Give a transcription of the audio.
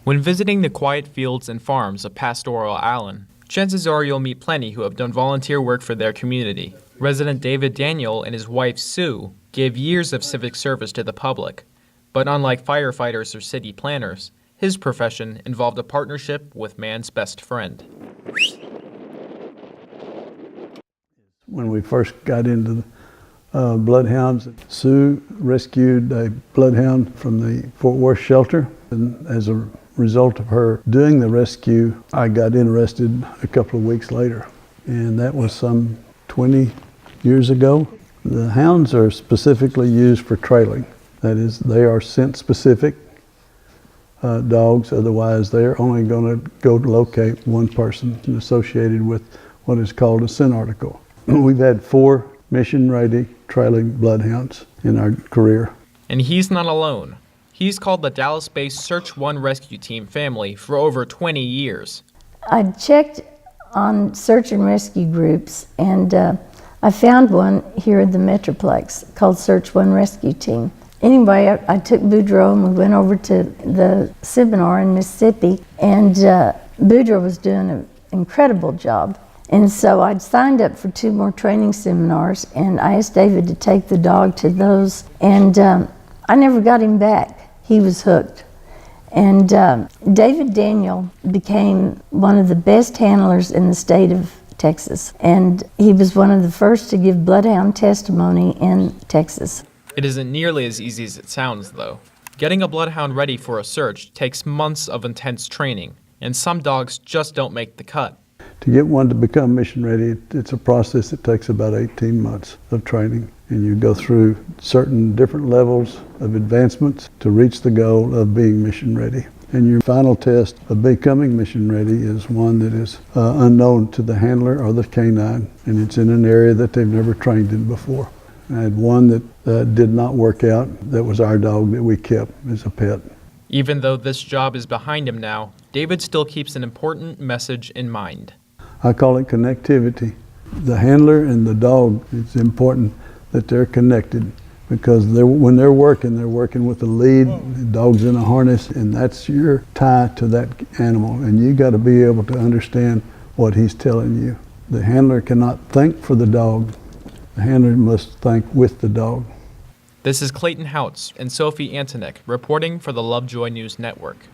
When visiting the quiet fields and farms of pastoral Allen, chances are you'll meet plenty who have done volunteer work for their community. Resident David Daniel and his wife Sue gave years of civic service to the public. But unlike firefighters or city planners, his profession involved a partnership with man's best friend. When we first got into Bloodhounds, Sue rescued a bloodhound from the Fort Worth shelter, and as a result of her doing the rescue, I got interested a couple of weeks later, and that was some 20 years ago. The hounds are specifically used for trailing. That is, they are scent-specific dogs, otherwise they're only going to go locate one person associated with what is called a scent article. We've had 4 mission-ready trailing bloodhounds in our career. And he's not alone. He's called the Dallas-based Search One Rescue Team family for over 20 years. I checked on search and rescue groups, and I found one here in the Metroplex called Search One Rescue Team. Anyway, I took Boudreaux and we went over to the seminar in Mississippi, and Boudreaux was doing an incredible job. And so I'd signed up for 2 more training seminars, and I asked David to take the dog to those, and I never got him back. He was hooked. And David Daniel became one of the best handlers in the state of Texas, and he was one of the first to give bloodhound testimony in Texas. It isn't nearly as easy as it sounds, though. Getting a bloodhound ready for a search takes months of intense training, and some dogs just don't make the cut. To get one to become mission ready, it's a process that takes about 18 months of training. And you go through certain different levels of advancements to reach the goal of being mission ready. And your final test of becoming mission ready is one that is unknown to the handler or the K-9, and it's in an area that they've never trained in before. I had one that did not work out. That was our dog that we kept as a pet. Even though this job is behind him now, David still keeps an important message in mind. I call it connectivity. The handler and the dog, it's important that they're connected, because when they're working with a lead, the dog's in a harness, and that's your tie to that animal, and you got to be able to understand what he's telling you. The handler cannot think for the dog. The handler must think with the dog. This is Clayton and Sophie reporting for the Lovejoy News Network.